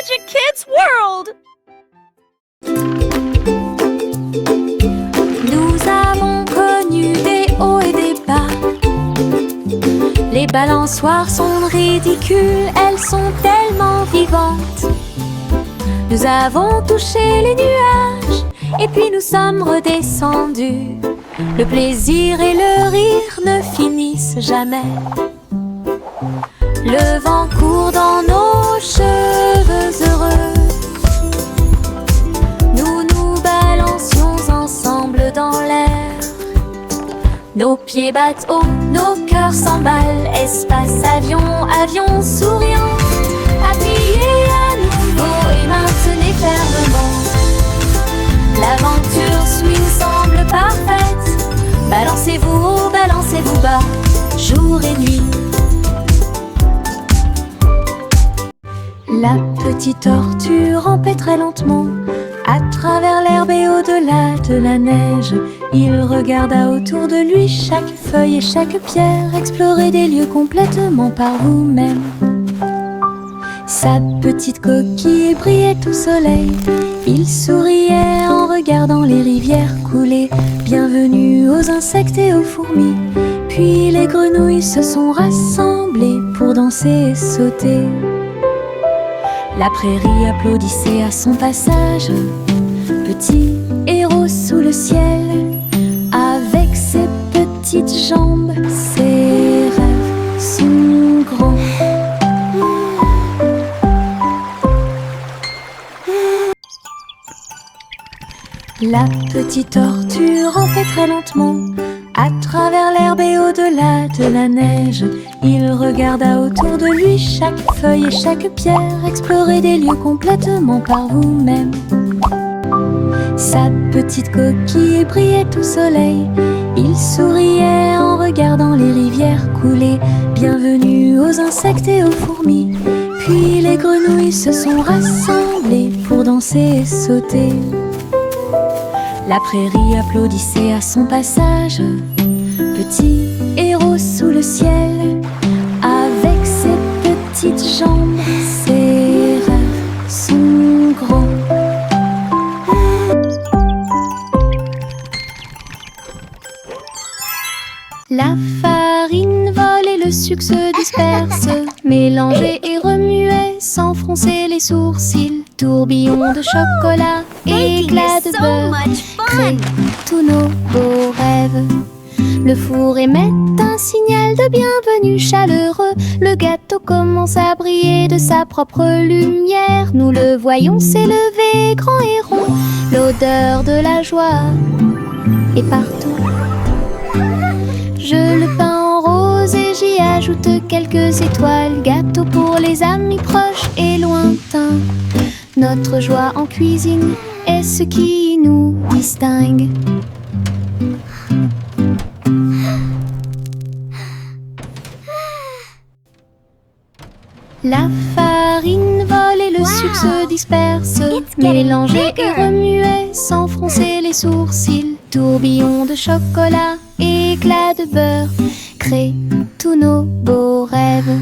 Magic Kids World! Nous avons connu des hauts et des bas. Les balançoires sont ridicules, elles sont tellement vivantes. Nous avons touché les nuages et puis nous sommes redescendus. Le plaisir et le rire ne finissent jamais. Le vent court dans nos cheveux heureux. Nous nous balancions ensemble dans l'air. Nos pieds battent haut, nos cœurs s'emballent. Espace, avion, avion souriant. Appuyez à nouveau et maintenez fermement. L'aventure swing semble parfaite. Balancez-vous haut, balancez-vous bas, jour et nuit. La petite tortue rampait très lentement à travers l'herbe et au-delà de la neige. Il regarda autour de lui chaque feuille et chaque pierre. Explorer des lieux complètement par vous-même. Sa petite coquille brillait au soleil. Il souriait en regardant les rivières couler. Bienvenue aux insectes et aux fourmis. Puis les grenouilles se sont rassemblées pour danser et sauter. La prairie applaudissait à son passage. Petit héros sous le ciel, avec ses petites jambes, ses rêves sont grands. La petite tortue rampait très lentement à travers l'herbe et au-delà de la neige. Il regarda autour de lui chaque feuille et chaque pierre. Explorer des lieux complètement par vous-même. Sa petite coquille brillait au soleil. Il souriait en regardant les rivières couler. Bienvenue aux insectes et aux fourmis. Puis les grenouilles se sont rassemblées pour danser et sauter. La prairie applaudissait à son passage. Petit héros sous le ciel, avec ses petites jambes, ses rêves sont grands. La farine vole et le sucre se disperse, mélanger et remuer sans froncer les sourcils. Tourbillon de chocolat, éclat de beurre, crée tous nos beaux rêves. Le four émet un signal de bienvenue chaleureux. Le gâteau commence à briller de sa propre lumière. Nous le voyons s'élever grand et rond. L'odeur de la joie est partout. Je le peins en rose et j'y ajoute quelques étoiles. Gâteau pour les amis proches et lointains. Notre joie en cuisine est ce qui nous distingue. La farine vole et le sucre se disperse, mélanger et remuer sans froncer les sourcils. Tourbillon de chocolat, éclat de beurre, crée tous nos beaux rêves.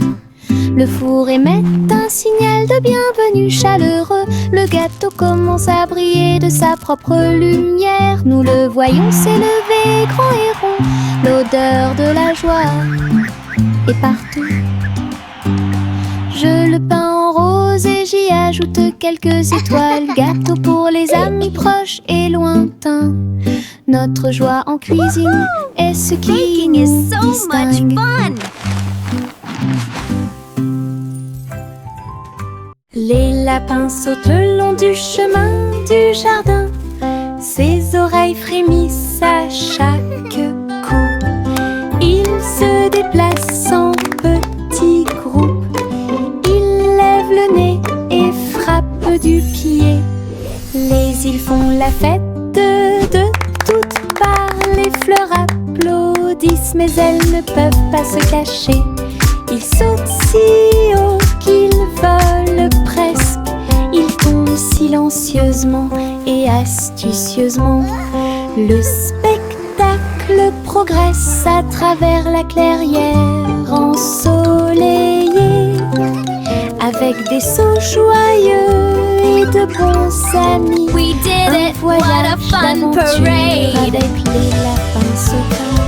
Le four émet un signal de bienvenue chaleureux. Le gâteau commence à briller de sa propre lumière. Nous le voyons s'élever grand et rond. L'odeur de la joie est partout. Je le peins en rose et j'y ajoute quelques étoiles. Gâteau pour les amis proches et lointains. Notre joie en cuisine est ce qui nous distingue. Les lapins sautent le long du chemin du jardin. Ses oreilles frémissent à chaque coup. Ils se déplacent en petits groupes. Ils lèvent le nez et frappent du pied. Les îles font la fête de toutes parts. Les fleurs applaudissent mais elles ne peuvent pas se cacher. Ils sautent si haut qu'ils volent presque. Ils tombent silencieusement et astucieusement. Le spectacle progresse à travers la clairière ensoleillée. Avec avec des sauts joyeux et de bons amis. We did it! What a fun parade! Avec les lapins sautants.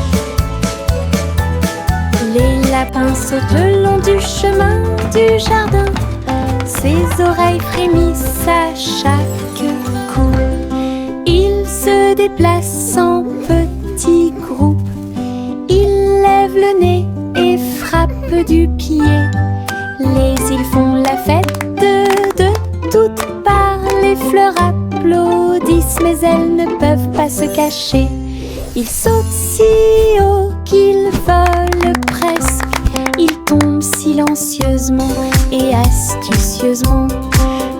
Les lapins sautent le long du chemin du jardin. Ses oreilles frémissent à chaque coup. Ils se déplacent en petits groupes. Ils lèvent le nez et frappent du pied. Les îles font la fête de toutes parts. Les fleurs applaudissent, mais elles ne peuvent pas se cacher. Ils sautent si haut qu'ils volent presque. Ils tombent silencieusement et astucieusement.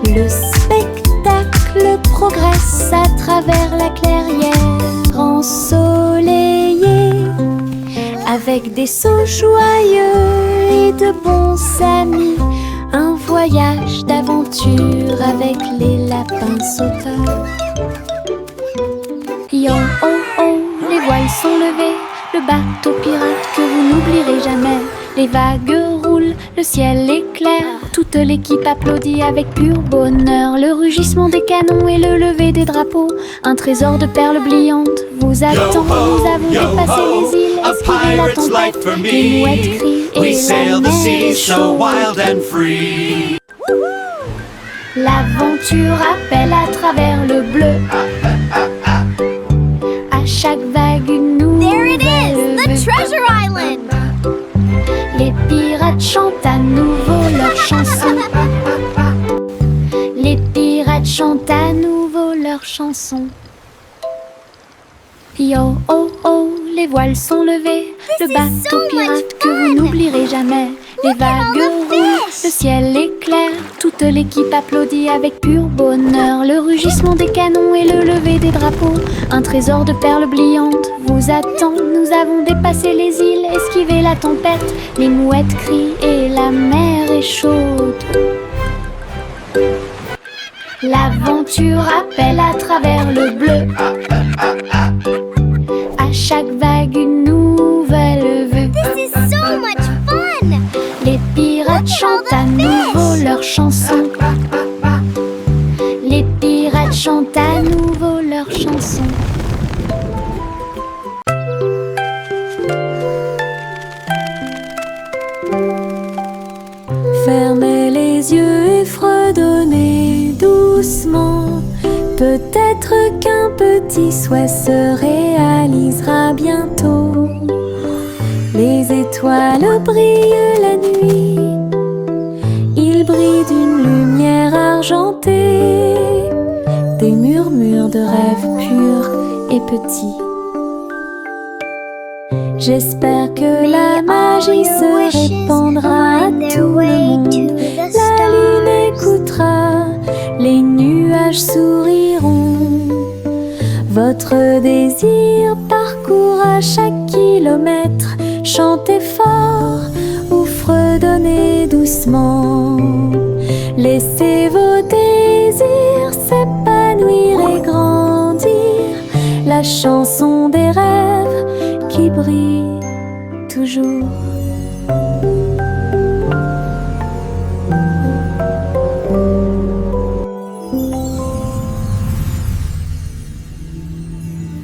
Le spectacle progresse à travers la clairière ensoleillée. Avec des sauts joyeux et de bons amis. Un voyage d'aventure avec les lapins sauteurs. Yo oh oh, les voiles sont levées. Le bateau pirate que vous n'oublierez jamais. Les vagues roulent, le ciel est clair. Toute l'équipe applaudit avec pur bonheur. Le rugissement des canons et le lever des drapeaux. Un trésor de perles brillantes vous attend. Nous avons dépassé les îles, esquivé la tempête. Les mouettes crient et la mer est chaude. L'aventure appelle à travers le bleu. À chaque vague une nouvelle There it is! The vue. Treasure Island! Les pirates chantent à nouveau leur chanson. Les pirates chantent à nouveau leur chanson. Yo oh oh, les voiles sont levées. Le is bateau so much pirate que fun. vous n'oublierez jamais. Les Look at all vagues the roulent, fish. le ciel est clair. Toute l'équipe applaudit avec pur bonheur. Le rugissement des canons et le lever des drapeaux. Un trésor de perles brillantes vous attend. Nous avons dépassé les îles, esquivé la tempête. Les mouettes crient et la mer est chaude. L'aventure appelle à travers le bleu. À chaque vague une nouvelle vue. This is so much fun! Les pirates chantent à nouveau leur chanson. Les pirates chantent à nouveau leur chanson. Fermez les yeux et fredonnez doucement. Peut-être qu'un petit souhait se réalisera bientôt. Les étoiles brillent la nuit. Ils brillent d'une lumière argentée. Des murmures de rêves purs et petits. J'espère que la magie se répandra à tout le monde. La lune écoutera, les nuages souriront. Votre désir parcourra chaque kilomètre. Chantez fort ou fredonnez doucement. Laissez vos désirs s'épanouir et grandir. La chanson des rêves qui brille toujours.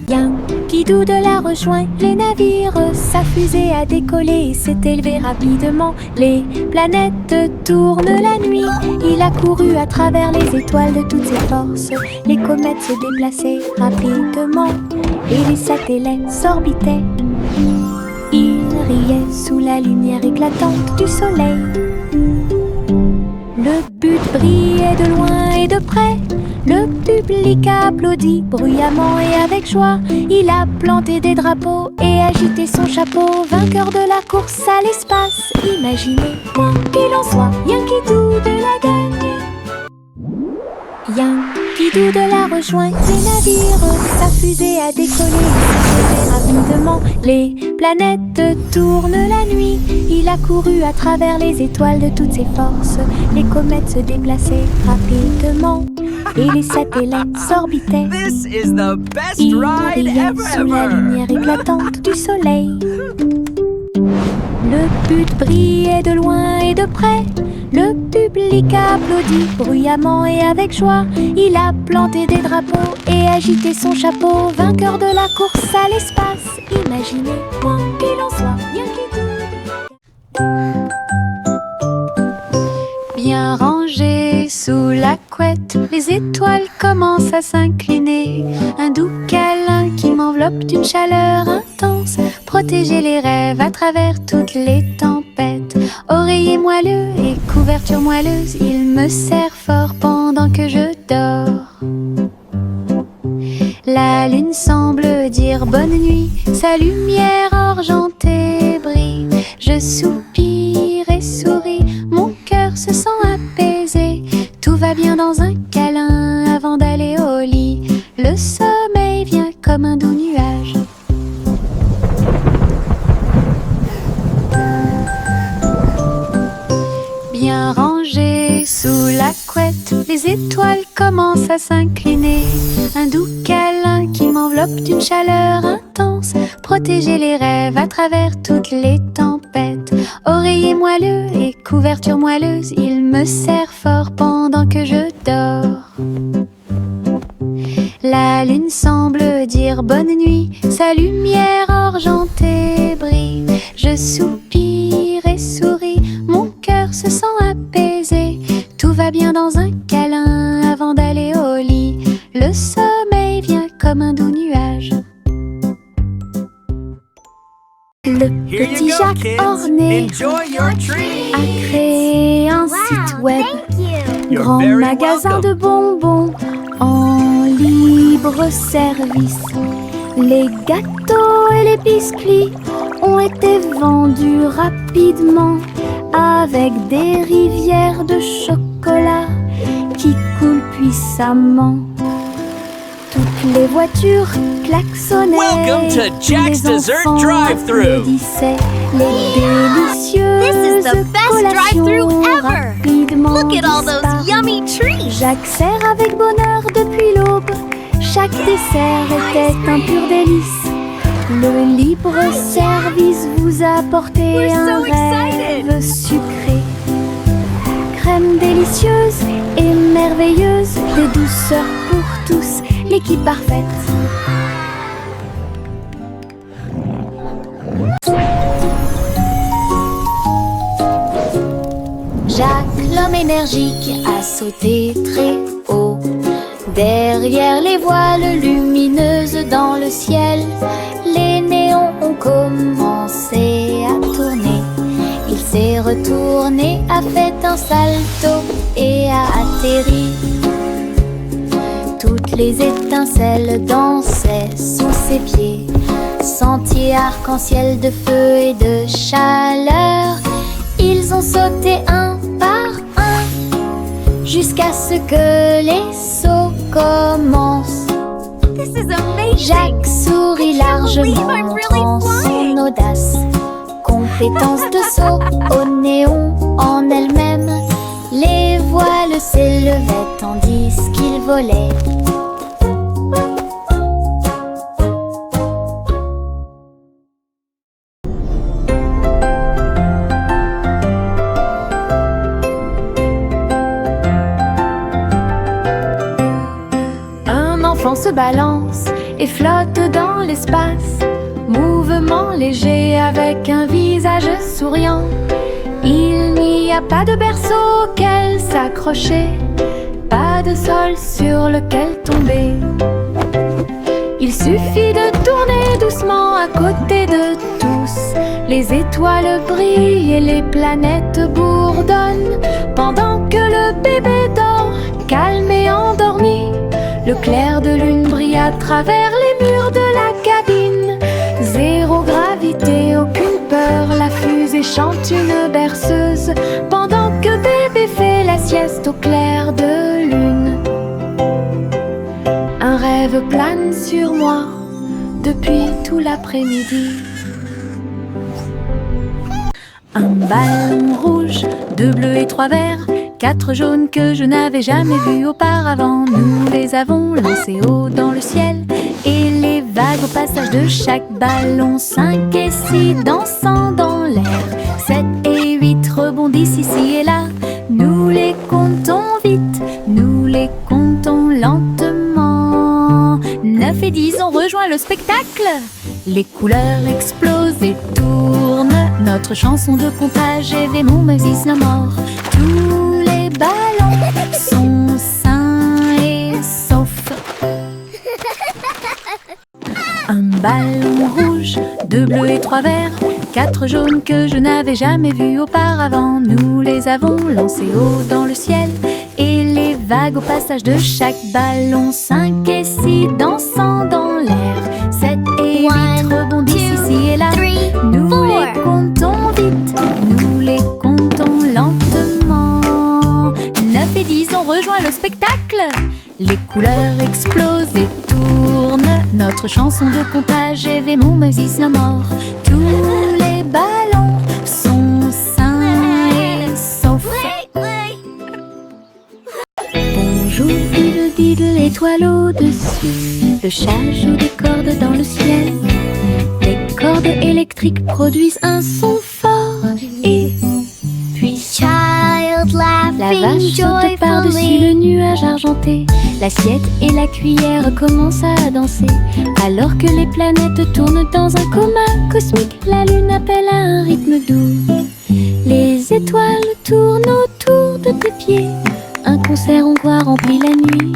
Yankee Doodle a rejoint les navires. Sa fusée a décollé et s'est élevée rapidement. Les planètes tournent la nuit. Il a couru à travers les étoiles de toutes ses forces. Les comètes se déplaçaient rapidement et les satellites s'orbitaient. Il riait sous la lumière éclatante du soleil. Le but brillait de loin et de près. Le public a applaudi bruyamment et avec joie. Il a planté des drapeaux et agité son chapeau. Vainqueur de la course à l'espace. Imaginez, quoi qu'il en soit, Yankee Doodle a gagné. Yankee Doodle a rejoint les navires. Sa fusée a décollé et s'est rapidement. Les planètes tournent la nuit. Il a couru à travers les étoiles de toutes ses forces. Les comètes se déplaçaient rapidement et les satellites s'orbitaient. This is the best Il ride riait sous la ever! lumière éclatante du soleil. Le but brillait de loin et de près. Le public public a applaudi bruyamment et avec joie. Il a planté des drapeaux et agité son chapeau. Vainqueur de la course à l'espace, imaginez quoi qu'il en soit, bien qu'il bien rangé sous la couette, les étoiles commencent à s'incliner. Un doux câlin qui m'enveloppe d'une chaleur intense. Protéger les rêves à travers toutes les tempêtes. Oreiller moelleux et couverture moelleuse, il me serre fort pendant que je dors. La lune semble dire bonne nuit, sa lumière argentée brille. Je soupire et souris, mon cœur se sent apaisé. Tout va bien dans un câlin avant d'aller au lit. Le sommeil vient comme un doux nuage. Bien rangé sous la couette, les étoiles commencent à s'incliner. Un doux câlin qui m'enveloppe d'une chaleur intense. Protéger les rêves à travers toutes les tempêtes. Oreiller moelleux et couverture moelleuse, il me serre fort pendant que je dors. La lune semble dire bonne nuit, sa lumière argentée brille. Je soupire et souris, mon cœur se sent apaisé. Tout va bien dans un câlin avant d'aller au lit. Le sommeil vient comme un doux nuage. Le petit Jacques orné a créé un site web. Thank you. Grand magasin de bonbons en libre service. Les gâteaux et les biscuits ont été vendus rapidement avec des rivières de chocolat qui coulent puissamment. Toutes les voitures klaxonnaient. Welcome to Jack's Les Dessert enfants Drive-Thru. applaudissaient. Les délicieuses This is the best collations drive-thru ever. rapidement Look at all those disparues. yummy treats. Jacques sert avec bonheur depuis l'aube. Chaque dessert était un pur délice. Le libre service vous a apporté We're un so excited. rêve sucré. Crème délicieuse et merveilleuse, des douceurs pour tous, l'équipe parfaite. Jacques, l'homme énergique, a sauté très haut. Derrière les voiles lumineuses dans le ciel, les néons ont commencé à tourner. Il s'est retourné, a fait un salto et a atterri. Toutes les étincelles dansaient sous ses pieds. Sentier arc-en-ciel de feu et de chaleur. Ils ont sauté un par un jusqu'à ce que les sauts commencent. This is amazing. Jacques sourit largement, I'm really montrant flying. son audace. Compétence de saut au néon en elle-même. Les voiles s'élevaient tandis qu'il volait. Un enfant se balance et flotte dans l'espace. Mouvement léger avec un visage souriant. Il n'y a pas de berceau auquel s'accrocher, pas de sol sur lequel tomber. Il suffit de tourner doucement à côté de tous. Les étoiles brillent et les planètes bourdonnent. Pendant que le bébé dort, calme et endormi, le clair de lune brille à travers les murs de la cabine. Zéro gravité, aucune peur, la fusée chante une berceuse pendant que bébé fait la sieste au clair de lune. Un rêve plane sur moi depuis tout l'après-midi. Un ballon rouge, 2 bleus et 3 verts, 4 jaunes que je n'avais jamais vus auparavant. Nous les avons lancés haut dans le ciel et les vagues au passage de chaque ballon. 5 et 6 dansant dans l'air, 7 et 8 rebondissent ici et là. Nous les Les couleurs explosent et tournent. Notre chanson de comptage est mon Moses no more. Tous les ballons sont sains et saufs. Un ballon rouge, 2 bleus et 3 verts, 4 jaunes que je n'avais jamais vus auparavant. Nous les avons lancés haut dans le ciel, et les vagues au passage de chaque ballon. 5 et 6 dansant dans l'air, 7 et 8 rebondissent ici et là. Nous les comptons vite, nous les comptons lentement. 9 et 10 ont rejoint le spectacle. Les couleurs explosent et tournent. Notre chanson de comptage est mon Moses no more. Tous les ballons sont sains et saufs. Bonjour diddle diddle, étoile au-dessus. Le chat joue des cordes dans le ciel. Les cordes électriques produisent un son fort. Et puis Child la laughing vache saute par-dessus le joyfully. nuage argenté. L'assiette et la cuillère commencent à danser. Alors que les planètes tournent dans un coma cosmique, la lune appelle à un rythme doux. Les étoiles tournent autour de tes pieds. Un concert hongrois remplit la nuit,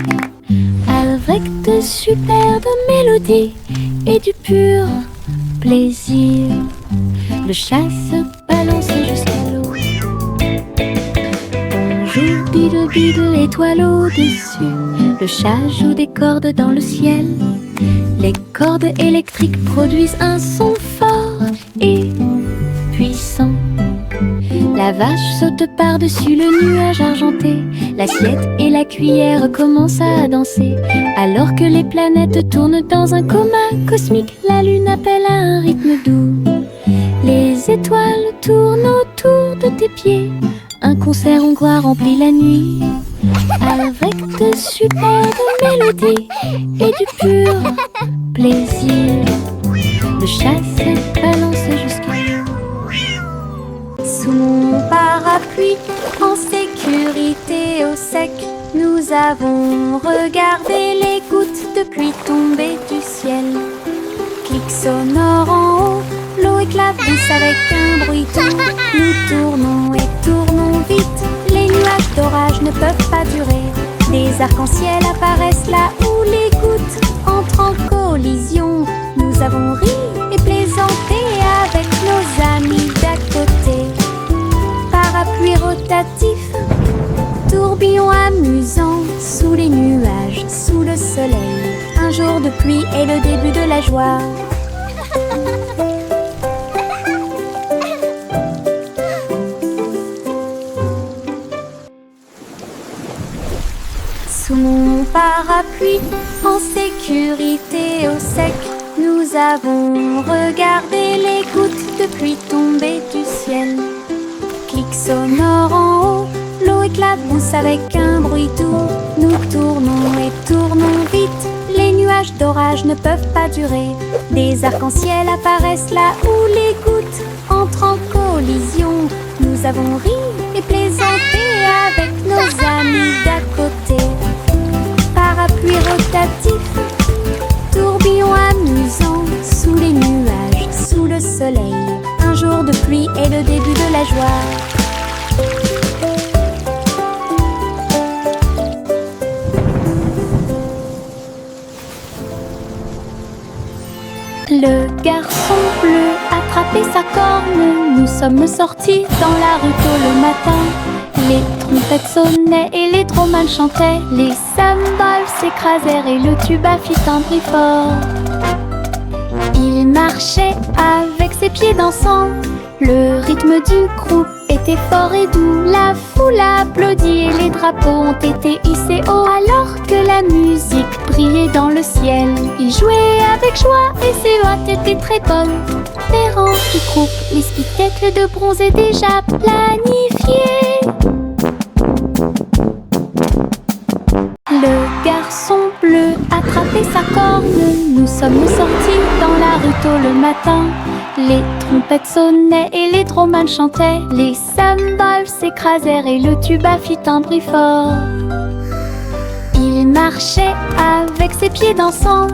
avec de superbes mélodies et du pur plaisir. Le chat se balance jusqu'à l'eau. Bonjour diddle diddle, étoile au-dessus. Le chat joue des cordes dans le ciel. Les cordes électriques produisent un son fort et puissant. La vache saute par-dessus le nuage argenté. L'assiette et la cuillère commencent à danser. Alors que les planètes tournent dans un coma cosmique, la lune appelle à un rythme doux. Les étoiles tournent autour de tes pieds. Un concert hongrois remplit la nuit, avec de superbes mélodies et du pur plaisir. Le chat se balance jusqu'à l'eau. Sous mon parapluie, en sécurité au sec, nous avons regardé les gouttes de pluie tomber du ciel. Clic sonore en haut, l'eau éclabousse avec un bruit doux. Nous tournons et tournons vite, les nuages d'orage ne peuvent pas durer. Des arcs-en-ciel apparaissent là où les gouttes entrent en collision. Nous avons ri et plaisanté avec nos amis d'à côté. Parapluie rotatif, tourbillon amusant, sous les nuages, sous le soleil. Un jour de pluie est le début de la joie. Sous mon parapluie, en sécurité au sec, nous avons regardé les gouttes de pluie tomber du ciel. Clic sonore en haut, l'eau éclabousse avec un bruit doux. Nous tournons et tournons vite, les nuages d'orage ne peuvent pas durer. Des arcs-en-ciel apparaissent là où les gouttes entrent en collision. Nous avons ri et plaisanté avec nos amis d'à côté. Parapluie rotatif, tourbillon amusant, sous les nuages, sous le soleil. Un jour de pluie est le début de la joie. Le garçon bleu attrapait sa corne. Nous sommes sortis dans la rue tôt le matin. Les trompettes sonnaient et les dromals chantaient. Les cymbales s'écrasèrent et le tuba fit un bruit fort. Il marchait avec ses pieds dansants. Le rythme du groupe était fort et doux. La foule applaudit et les drapeaux ont été hissés haut. Alors que la musique brillait dans le ciel, il jouait avec joie et ses voix étaient très bonnes. Les rangs du groupe, les spectacles de bronze est déjà planifiés. Le garçon bleu attrapait sa corne. Nous sommes sortis dans la rue tôt le matin. Les trompettes sonnaient et les dromals chantaient. Les cymbales s'écrasèrent et le tuba fit un bruit fort. Il marchait avec ses pieds dansants.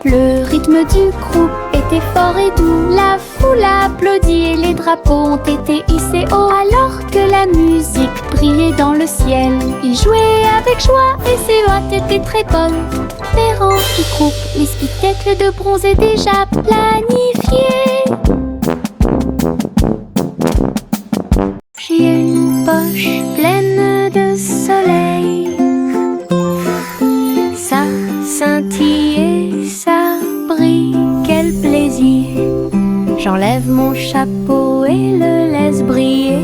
Le rythme du groupe était fort et doux. La foule a applaudi et les drapeaux ont été hissés haut. Alors que la musique brillait dans le ciel, il jouait avec joie et ses hôtes étaient très bonnes. Les rangs qui groupent, les spectacles de bronze est déjà planifié. J'ai une poche pleine de soleil, ça scintille et ça brille, quel plaisir. J'enlève mon chapeau et le laisse briller.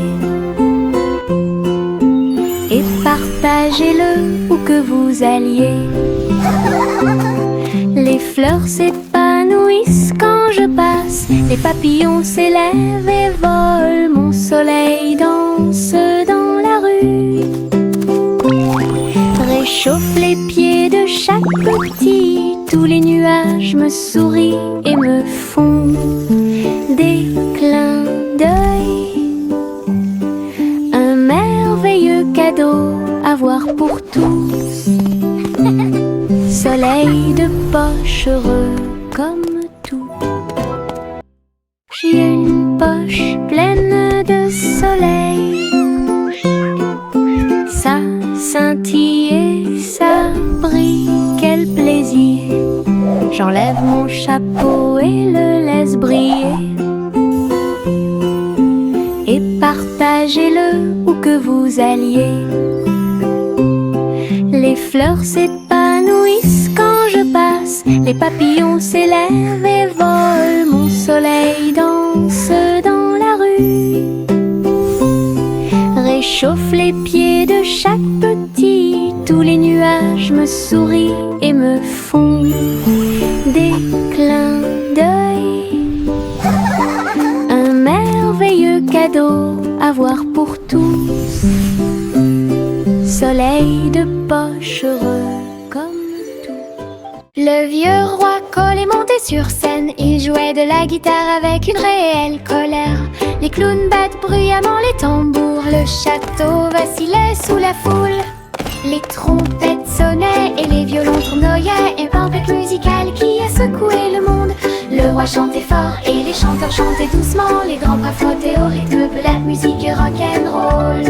Et partagez-le où que vous alliez. Les fleurs s'épanouissent quand je passe, les papillons s'élèvent et volent, mon soleil danse dans la rue. Réchauffe les pieds de chaque petit, tous les nuages me sourient et me font des clins d'œil. Un merveilleux cadeau à voir pour tous. Soleil de poche heureux comme tout. J'ai une poche pleine de soleil, ça scintille et ça brille, quel plaisir. J'enlève mon chapeau et le laisse briller. Et partagez-le où que vous alliez. Les fleurs s'épanouissent quand je passe, les papillons s'élèvent et volent, mon soleil danse dans la rue. Réchauffe les pieds de chaque petit, tous les nuages me sourient et me font des clins d'œil. Un merveilleux cadeau à voir pour tous. Soleil de poche heureux comme tout. Le vieux roi Cole est monté sur scène. Il jouait de la guitare avec une réelle colère. Les clowns battent bruyamment les tambours. Le château vacillait sous la foule. Les trompettes sonnaient et les violons tournoyaient. Et tempête musicale qui a secoué le monde. Le roi chantait fort et les chanteurs chantaient doucement. Les grands bras flottaient au rythme de la musique rock'n'roll.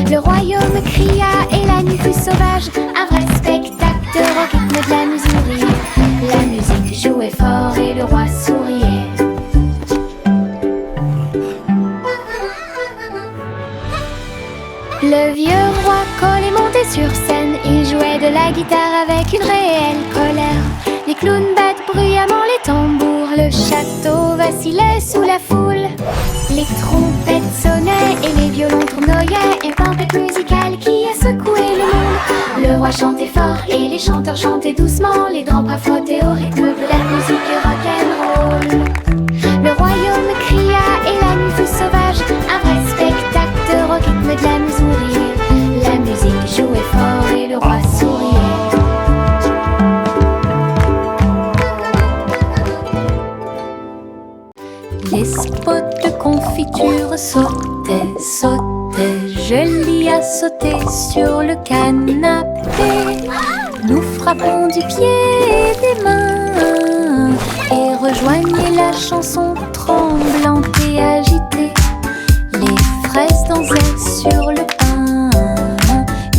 Le royaume cria et la nuit fut sauvage. Un vrai spectacle de rock rythme de la musique. La musique jouait fort et le roi souriait. Le vieux roi Cole est monté sur scène. Il jouait de la guitare avec une réelle colère. Les clowns battent bruyamment les tambours. Le château vacillait sous la foule. Les trompettes sonnaient et les violons tournoyaient. Une tempête musicale qui a secoué le monde. Le roi chantait fort et les chanteurs chantaient doucement. Les grands bras flottaient au rythme de la musique rock'n'roll. Le royaume cria et la nuit fut sauvage. Un vrai spectacle de rock rythme de la musique. La musique jouait fort et le roi souriait. Les spots de confiture sautaient, sautaient. Je l'y a sauté sur le canapé. Nous frappons du pied et des mains et rejoignez la chanson tremblante et agitée. Les fraises dansaient sur le pain,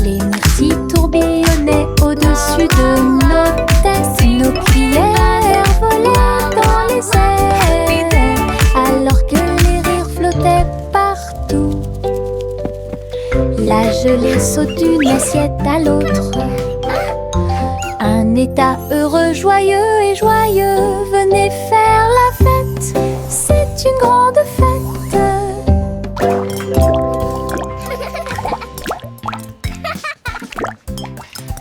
les myrtilles tourbillonnaient au-dessus de nos têtes. Nos cuillères volaient dans les airs alors que les rires flottaient partout. La gelée saute d'une assiette à l'autre. Un état heureux, joyeux et joyeux. Venez faire la fête, c'est une grande fête.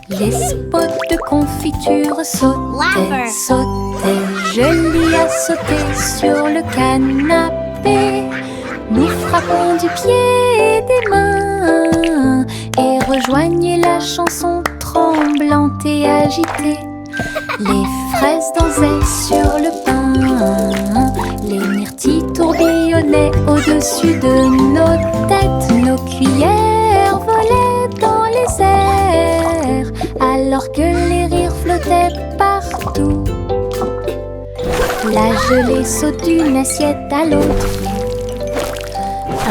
Les spots de confiture sautaient, sautaient. Je l'y a sauté sur le canapé. Nous frappons du pied et des mains et rejoignez la chanson tremblante et agitée. Les fraises dansaient sur le pain, les myrtilles tourbillonnaient au-dessus de nos têtes. Nos cuillères volaient dans les airs alors que les rires flottaient partout. La La gelée saute d'une assiette à l'autre.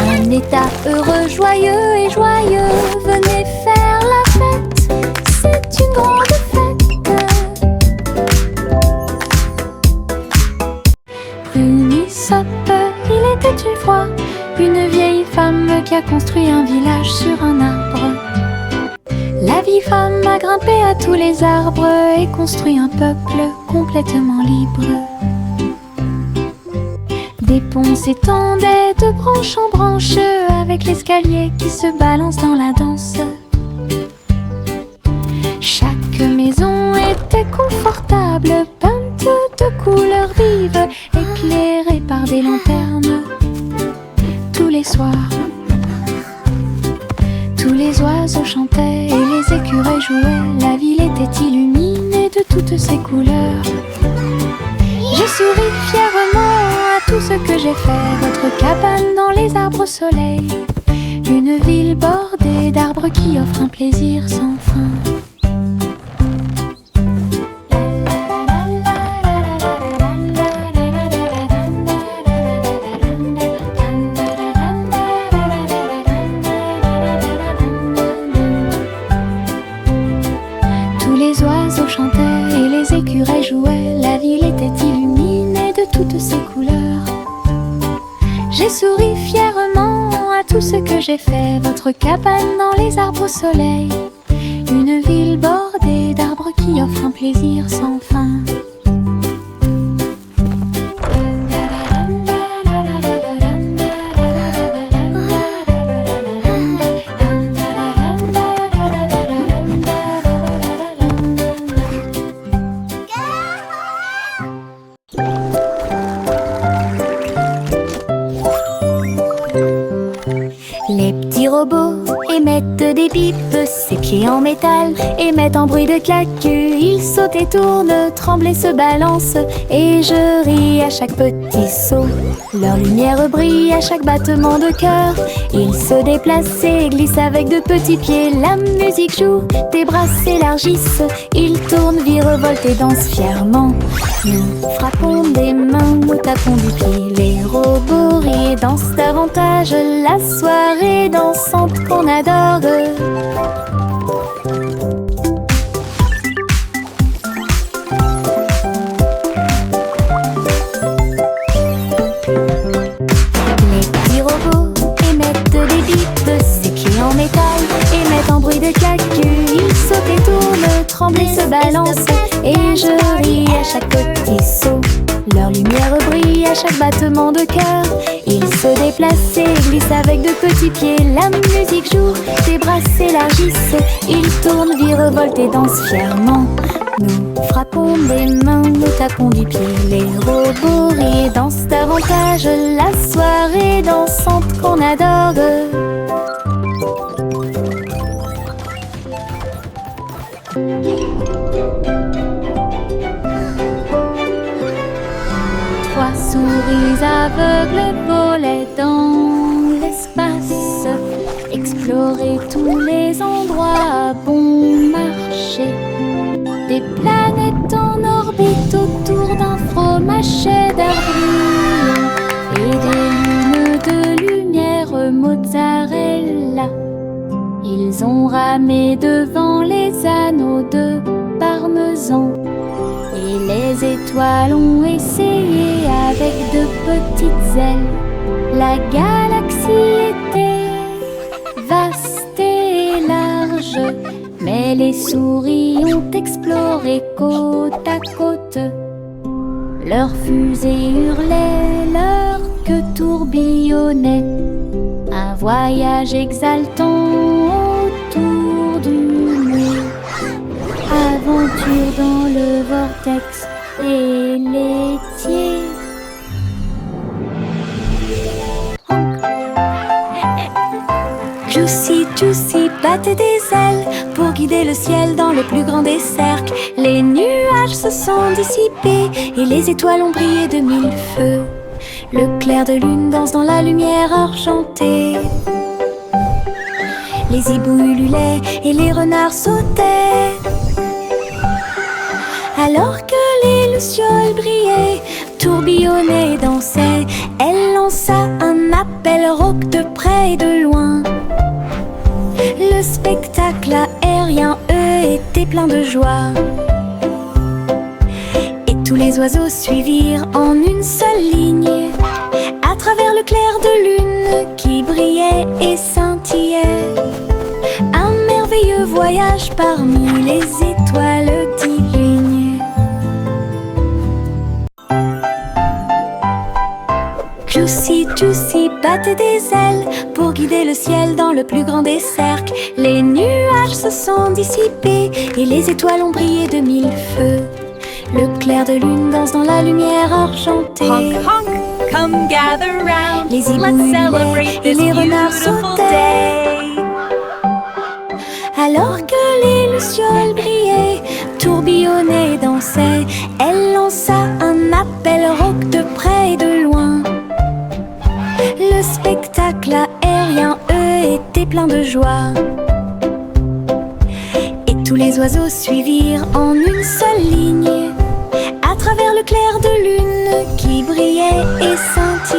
Un état heureux, joyeux et joyeux. Venez faire la fête, c'est une grande fête. Prunissop, il était une fois une vieille femme qui a construit un village sur un arbre. La vieille femme a grimpé à tous les arbres et construit un peuple complètement libre. Des ponts s'étendaient de branche en branche avec l'escalier qui se balance dans la danse. Chaque maison était confortable, peinte de couleurs vives, éclairée par des lanternes. Tous les soirs, tous les oiseaux chantaient et les écureuils jouaient. La ville était illuminée de toutes ses couleurs. J'ai souri fièrement à tout ce que j'ai fait. Votre cabane dans les arbres au soleil, une ville bordée d'arbres qui offre un plaisir sans fin. Tous les oiseaux chantaient et les écureuils jouaient. La ville était illuminée de toutes ses couleurs. J'ai souri fièrement à tout ce que j'ai fait. Votre cabane dans les arbres au soleil, une ville bordée d'arbres qui offre un plaisir sans fin. Les petits robots émettent des pipes, ses pieds en métal émettent un bruit de claque. Ils sautent et tournent, tremblent et se balancent, et je ris à chaque petit saut. Leur lumière brille à chaque battement de cœur. Ils se déplacent et glissent avec de petits pieds. La musique joue, des bras s'élargissent. Ils tournent, virevoltent et dansent fièrement. Nous frappons des mains, nous tapons du pied. Les robots rient et dansent davantage. La soirée dansante qu'on adore. Les petits robots émettent des bips, ses pieds en métal émettent un bruit de claque. Ils sautent et tournent, tremblent et se balancent, et je ris à chaque petit saut. Leur lumière brille à chaque battement de cœur. Ils se déplacent et glissent avec de petits pieds. La musique joue, des bras s'élargissent. Ils tournent, virevoltent et dansent fièrement. Nous frappons des mains, nous tapons du pied. Les robots rient et dansent davantage. La soirée dansante qu'on adore. Trois souris aveugles volaient dans l'espace, explorer tous les endroits à bon marché. Des planètes en orbite autour d'un fromage d'air brûlant et des lunes de lumière mozzarella. Ils ont ramé devant les anneaux de parmesan. Et les étoiles ont essayé avec de petites ailes. La galaxie était vaste et large, mais les souris ont exploré côte à côte. Leurs fusées hurlaient, leur queue tourbillonnait. Un voyage exaltant autour du monde. Aventure dans le vortex et laitier. Juicy, Juicy battait des ailes pour guider le ciel dans le plus grand des cercles. Les nuages se sont dissipés et les étoiles ont brillé de mille feux. Le clair de lune danse dans la lumière argentée. Les hiboux ululaient et les renards sautaient. Alors que les lucioles brillaient, tourbillonnait, dansait. Elle lança un appel rauque de près et de loin. Le spectacle aérien, eux, était plein de joie. Et tous les oiseaux suivirent en une seule ligne, à travers le clair de lune qui brillait et scintillait. Un merveilleux voyage parmi les étoiles divines. Juicy, Juicy battait des ailes pour guider le ciel dans le plus grand des cercles. Les nuages se sont dissipés et les étoiles ont brillé de mille feux. Le clair de lune danse dans la lumière argentée. Honk, honk, come gather round. Les hiboux Let's hurlaient celebrate et this les renards beautiful sautaient. day. Alors que les lucioles brillaient, tourbillonnaient, dansaient, elle lança un appel rauque de près et de loin. Le spectacle aérien, eux, était plein de joie. Et tous les oiseaux suivirent en une seule ligne, à travers le clair de lune qui brillait et scintillait.